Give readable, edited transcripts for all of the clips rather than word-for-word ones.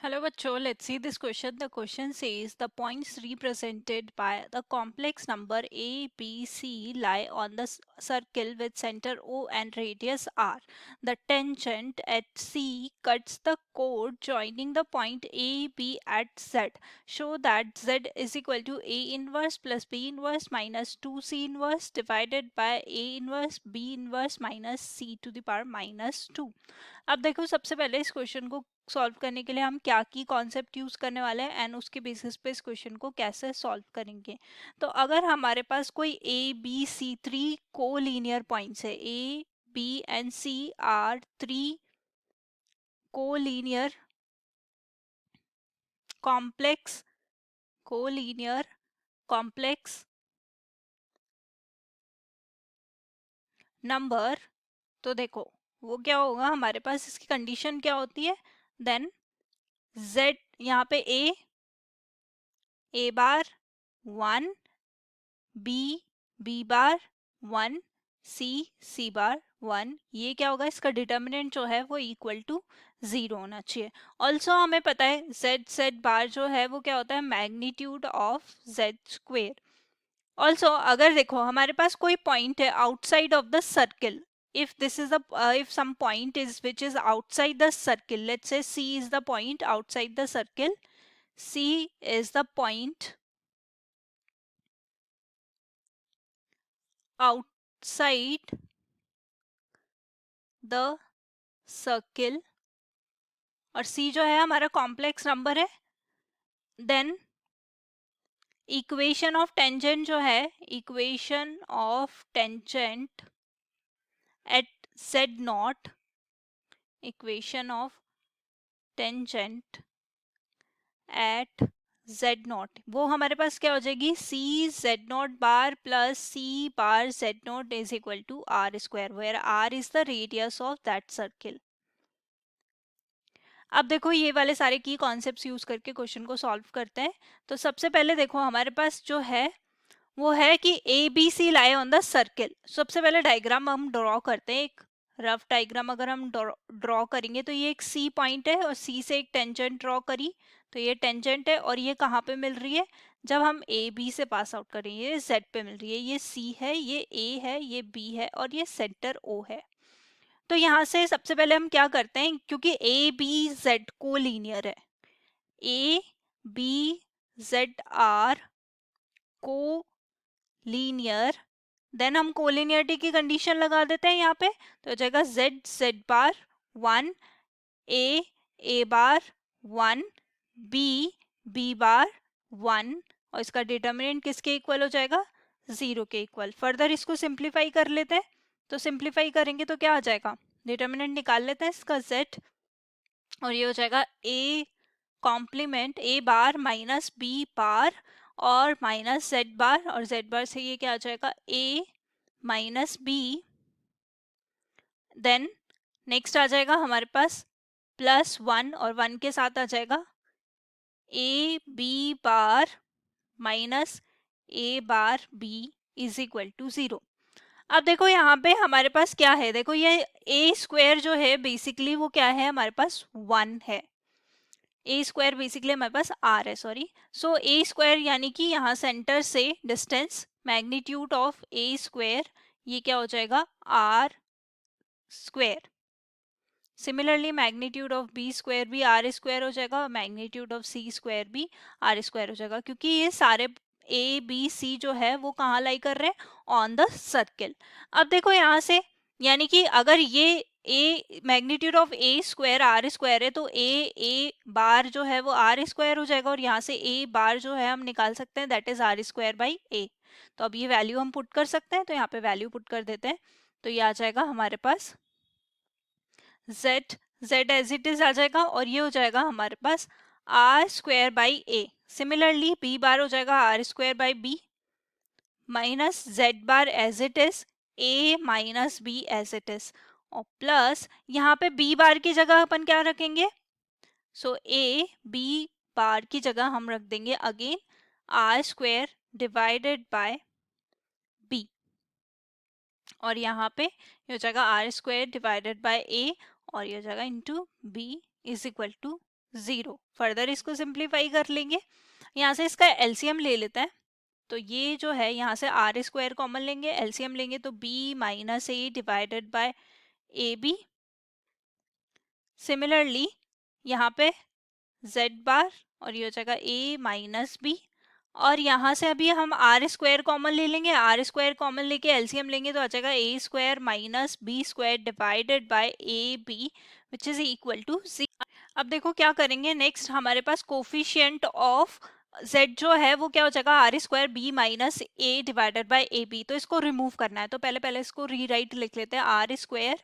Hello bachcho, let's see this question. The question says the points represented by the complex number a, b, c lie on the circle with center O and radius r. The tangent at C cuts the chord joining the point a, b at z. Show that z is equal to a inverse plus b inverse minus 2c inverse divided by a inverse b inverse minus c to the power minus 2. अब देखो सबसे पहले इस question को solve करने के लिए हम क्या की कॉन्सेप्ट यूज करने वाले हैं एंड उसके बेसिस पे इस क्वेश्चन को कैसे सॉल्व करेंगे। तो अगर हमारे पास कोई A B C three collinear points है, A B and C are three collinear complex number, तो देखो वो क्या होगा, हमारे पास इसकी कंडीशन क्या होती है, देन z यहाँ पे a बार 1, बी बार 1, सी बार 1, ये क्या होगा, इसका डिटर्मिनेंट जो है वो इक्वल टू 0 होना चाहिए। ऑल्सो हमें पता है जेड बार जो है वो क्या होता है, magnitude of Z square. Also अगर देखो हमारे पास कोई पॉइंट है outside of the circle, if this is the if some point is which is outside the circle, let's say C is the point outside the circle, C is the point outside the circle और C जो है हमारा complex number है, then equation of tangent जो है, equation of tangent at Z naught, equation of tangent at Z naught, वो हमारे पास क्या हो जाएगी, C Z naught bar plus C bar Z naught is equal to R square, where R is the radius of that circle. अब देखो ये वाले सारे की कॉन्सेप्ट्स यूज करके क्वेश्चन को सॉल्व करते हैं। तो सबसे पहले देखो हमारे पास जो है वो है कि A B C lie on the circle. सबसे पहले डायग्राम हम ड्रॉ करते हैं, एक रफ डायग्राम अगर हम ड्रॉ करेंगे तो ये एक सी पॉइंट है और सी से एक टेंजेंट ड्रॉ करी, तो ये टेंजेंट है और ये कहाँ पे मिल रही है, जब हम ए बी से पास आउट करेंगे ये जेड पे मिल रही है, ये सी है, ये ए है, ये बी है और ये सेंटर ओ है। तो यहाँ से सबसे पहले हम क्या करते हैं, क्योंकि ए बी जेड को लीनियर है, ए बी जेड आर को लीनियर, देन हम कोलिनियरिटी की कंडीशन लगा देते हैं यहाँ पे, तो हो जाएगा जेड जेड बार 1, ए बार 1, बी बार 1 और इसका डिटर्मिनेंट किसके इक्वल हो जाएगा, 0 के इक्वल। फर्दर इसको सिंप्लीफाई कर लेते हैं, तो सिंप्लीफाई करेंगे तो क्या आ जाएगा, डिटर्मिनेंट निकाल लेते हैं इसका z, और ये हो जाएगा a complement a bar minus b bar और माइनस z बार, और z बार से ये क्या आ जाएगा a minus b, then next आ जाएगा हमारे पास प्लस 1 और 1 के साथ आ जाएगा a b bar minus a bar b is equal to 0। अब देखो यहाँ पे हमारे पास क्या है, देखो ये ए स्क्वायर जो है बेसिकली वो क्या है, हमारे पास 1 है, ए स्क्वायर बेसिकली हमारे पास आर है, सॉरी। सो ए स्क्वायर यानी कि यहाँ सेंटर से distance magnitude of A square, ये क्या हो जाएगा are square. Similarly magnitude of B square भी आर स्क्वायर हो जाएगा और मैग्नीट्यूड ऑफ सी स्क्वायर भी आर स्क्वायर हो जाएगा, क्योंकि ये सारे ए बी सी जो है वो कहाँ लाई कर रहे हैं, ऑन द सर्किल। अब देखो यहाँ से, यानी कि अगर ये a magnitude of A square r square है, तो ए बार जो है वो आर स्क्वायर हो जाएगा और यहाँ से ए बार जो है हम निकाल सकते हैं, that is r square by a. तो अब ये वैल्यू हम पुट कर सकते हैं, तो यहाँ पे वैल्यू पुट कर देते हैं, तो ये आ जाएगा हमारे पास z एज इट इज आ जाएगा और ये हो जाएगा हमारे पास r square by a. Similarly b bar हो जाएगा are square by b minus z bar as it is a minus b as it is, और प्लस यहाँ पे बी बार की जगह अपन क्या रखेंगे, सो ए बी बार की जगह हम रख देंगे again R square divided by B, और यहाँ पे ये हो जाएगा are square divided by A और ये हो जाएगा into B is equal to 0। Further इसको सिंप्लीफाई कर लेंगे, यहाँ से इसका एलसीएम ले लेते हैं। तो ये जो है यहाँ से आर स्क्वायर कॉमन लेंगे, एलसीएम लेंगे तो b minus a divided by a b. Similarly यहाँ पे z बार और ये हो जाएगा a माइनस बी, और यहाँ से अभी हम आर स्क्वायर कॉमन ले लेंगे, आर स्क्वायर कॉमन लेके एलसीएम लेंगे तो आ जाएगा a square minus b square divided by a b which is equal to 0। अब देखो क्या करेंगे नेक्स्ट, हमारे पास कोफिशिएंट ऑफ z जो है वो क्या हो जाएगा are square b minus a divided by a b, तो इसको रिमूव करना है। तो पहले पहले इसको रीराइट लिख लेते हैं, आर स्क्वायर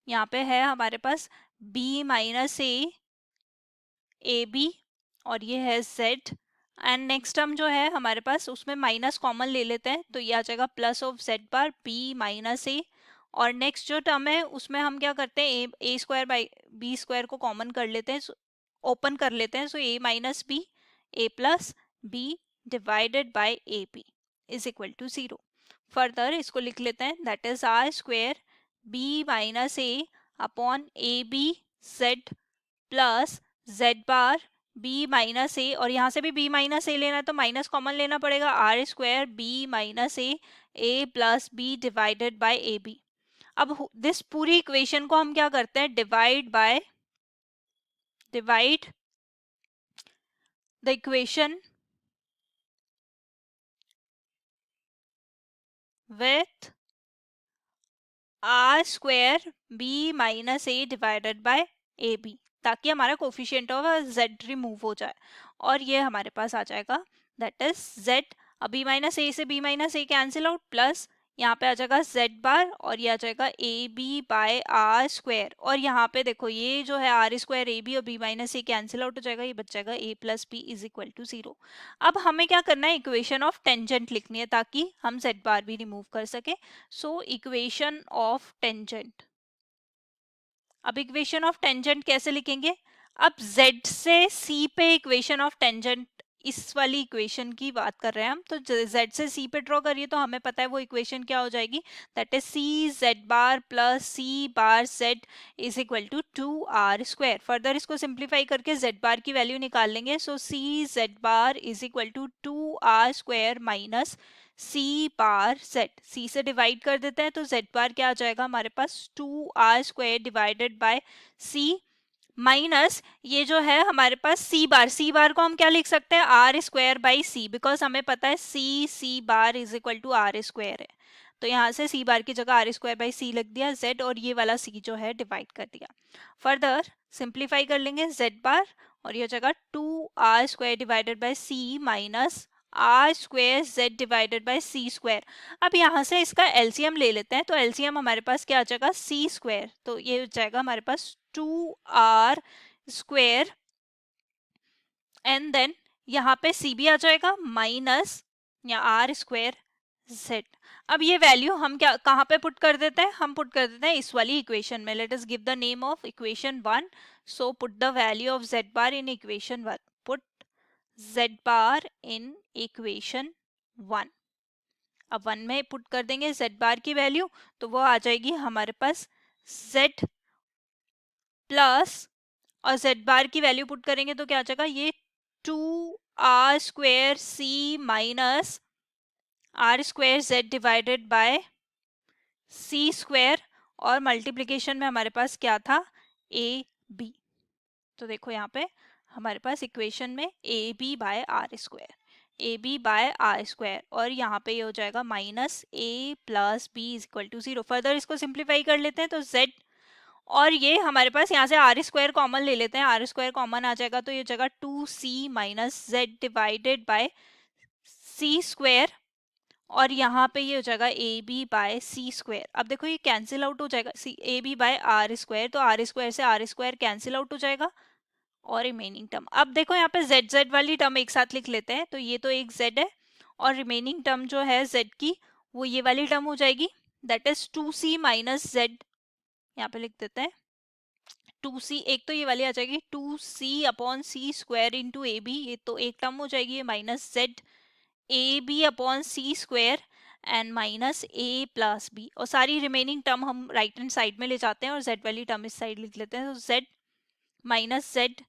यहाँ पे है हमारे पास b माइनस ए बी और ये है z, एंड नेक्स्ट टर्म जो है हमारे पास उसमें माइनस कॉमन ले लेते हैं तो ये आ जाएगा plus of z bar b minus a, और नेक्स्ट जो टर्म है उसमें हम क्या करते हैं a square by b square को कॉमन कर लेते हैं, ओपन कर लेते हैं, so a minus b a plus b divided by a b is equal to 0। Further इसको लिख लेते हैं, that is r square b minus a upon a b z plus z bar b minus a, और यहाँ से भी b minus ए लेना है तो माइनस कॉमन लेना पड़ेगा, r square b minus a plus b divided by a B. अब दिस पूरी इक्वेशन को हम क्या करते हैं, divide the equation with r square b minus a divided by a b, ताकि हमारा कोफिशिएंट ऑफ z रिमूव हो जाए, और ये हमारे पास आ जाएगा दैट इज z। अब b माइनस ए से b minus a cancel out, plus यहाँ पे आ जाएगा z बार और ये आ जाएगा a b by r square, और यहाँ पे देखो ये जो है आर स्क्वायर ए बी और b minus a cancel out हो जाएगा, ये बच जाएगा a plus b is equal to 0। अब हमें क्या करना है, इक्वेशन ऑफ टेंजेंट लिखनी है ताकि हम z बार भी रिमूव कर सके। सो इक्वेशन ऑफ टेंजेंट, अब इक्वेशन ऑफ टेंजेंट कैसे लिखेंगे, अब z से c पे इक्वेशन ऑफ टेंजेंट, इस वाली इक्वेशन की बात कर रहे हैं हम, तो z से c पे ड्रॉ करिए तो हमें पता है वो इक्वेशन क्या हो जाएगी, that is c z bar plus c bar z is equal to 2r square. Further इसको सिंप्लीफाई करके z बार की वैल्यू निकाल लेंगे, सो c z bar is equal to 2r square minus c bar z, c से divide कर देते हैं तो z बार क्या आ जाएगा हमारे पास 2r square divided by c minus ये जो है हमारे पास c बार को हम क्या लिख सकते हैं, r square by c, because हमें पता है c bar is equal to r square है, तो यहाँ से c बार की जगह आर स्क्वायर बाई सी लिख दिया z, और ये वाला c जो है डिवाइड कर दिया। फर्दर सिंप्लीफाई कर लेंगे z बार और ये हो जाएगा 2r square divided by c minus r square z divided by c square. अब यहाँ से इसका एलसीएम ले लेते हैं, तो एलसीएम हमारे पास क्या आ जाएगा सी स्क्वायर, तो ये हो जाएगा हमारे पास 2r स्क्वायर एंड देन यहाँ पे सी भी आ जाएगा माइनस या आर स्क्वायर जेड। अब ये वैल्यू हम क्या कहाँ पे पुट कर देते हैं, हम पुट कर देते हैं इस वाली इक्वेशन में। Let us give the name of equation 1, so put the value of z bar in equation 1, put z bar in equation 1। अब 1 में पुट कर देंगे z बार की वैल्यू, तो वो आ जाएगी हमारे पास z प्लस, और z बार की वैल्यू पुट करेंगे तो क्या आ जाएगा, ये 2r square c minus r square z divided by c square, और मल्टीप्लिकेशन में हमारे पास क्या था ए बी। तो देखो यहाँ पे हमारे पास इक्वेशन में a b by r square, a b by r square, और यहाँ पे ये हो जाएगा minus a plus b is equal to 0। Further इसको सिंप्लीफाई कर लेते हैं तो z, और ये हमारे पास यहाँ से आर स्क्वायर कॉमन ले लेते हैं, आर स्क्वायर कॉमन आ जाएगा तो ये जगह 2c minus z divided by C square, और यहाँ पे ये हो जाएगा a b by C square. अब देखो ये कैंसिल आउट हो जाएगा, c a b by r square, तो आर स्क्वायर से आर स्क्वायर कैंसिल आउट हो जाएगा, और रिमेनिंग टर्म, अब देखो यहाँ पे जेड जेड वाली टर्म एक साथ लिख लेते हैं, तो ये तो एक जेड है और रिमेनिंग टर्म जो है जेड की वो ये वाली टर्म हो जाएगी, that is 2c minus Z, यहाँ पे लिख देते हैं 2c, एक तो ये वाली आ जाएगी 2c upon c square into a b, ये तो एक टर्म हो जाएगी, ये minus z a b upon c square and minus a plus b, और सारी रिमेनिंग टर्म हम राइट हैंड साइड में ले जाते हैं और जेड वाली टर्म इस साइड लिख लेते हैं, तो z minus z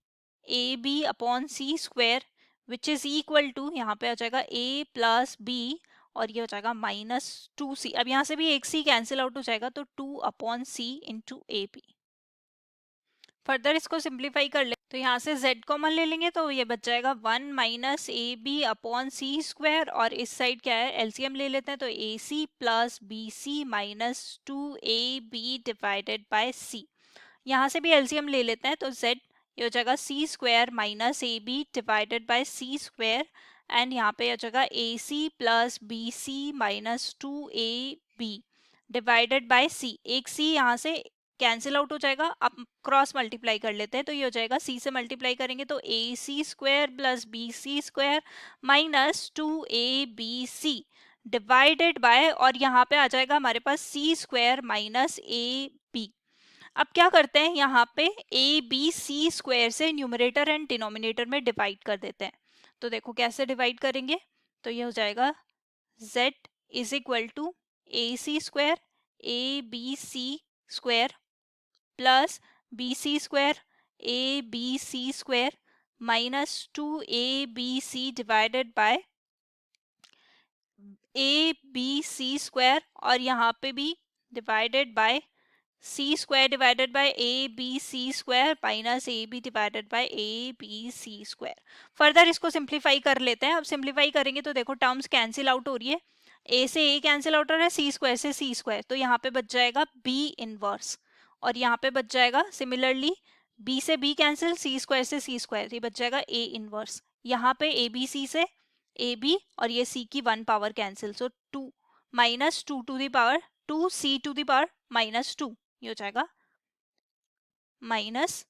a b upon c square which is equal to, यहाँ पे आ जाएगा ए प्लस बी और ये हो जाएगा -2c। अब यहाँ से भी एक सी कैंसिल आउट हो जाएगा तो 2/c into a b. Further इसको सिंप्लीफाई कर ले तो यहाँ से z कॉमन ले लेंगे तो ये बच जाएगा 1 माइनस ए बी अपॉन सी स्क्वायर और इस साइड क्या है एलसीएम ले लेते हैं तो A C plus B C -2ab divided by C. यहाँ से भी एलसीएम ले लेते हैं तो z ये हो जाएगा C square minus A B divided by C square and यहाँ पे हो जाएगा A C plus B C -2ab divided by C. एक सी यहाँ से कैंसिल आउट हो जाएगा, अब क्रॉस मल्टीप्लाई कर लेते हैं तो ये हो जाएगा सी से मल्टीप्लाई करेंगे तो A C square plus B C square -2ab divided by और यहाँ पे आ जाएगा हमारे पास C square minus A B. अब क्या करते हैं यहाँ पे ए बी सी स्क्वायर से न्यूमरेटर एंड डिनोमिनेटर में डिवाइड कर देते हैं। तो देखो कैसे डिवाइड करेंगे तो ये हो जाएगा z is equal to a C square a B C square plus B C square a B C square -2ab divided by a B C square और यहाँ पे भी divided by C square divided by a B C square minus A B divided by a B C square. Further इसको simplify कर लेते हैं। अब simplify करेंगे तो देखो टर्म्स कैंसिल आउट हो रही है, ए से ए कैंसिल आउट हो रहा है, सी स्क्वायर से सी स्क्वायर तो यहाँ पे बच जाएगा बी इनवर्स और यहाँ पे बच जाएगा सिमिलरली बी से बी कैंसिल, सी स्क्वायर से सी स्क्वायर, ये बच जाएगा ए इनवर्स। यहाँ पे ए बी सी से ए बी और ये सी की 1 power cancel so 2 -2 to the power 2 C to the power -2 ये हो जाएगा minus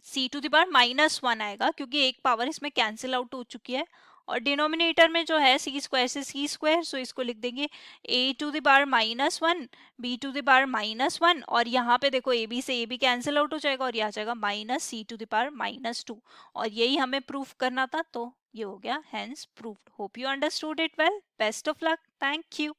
c to the power -1 आएगा क्योंकि एक पावर इसमें कैंसिल आउट हो चुकी है और डिनोमिनेटर में जो है सी स्क्वायर से सी स्क्वायर सो इसको लिख देंगे A to the power -1 B to the power -1 और यहाँ पे देखो ए बी से ए बी कैंसिल आउट हो जाएगा और यह आ जाएगा minus c to the power -2 और यही हमें प्रूफ करना था तो ये हो गया hence proved. Hope you understood it well. Best of luck. Thank you.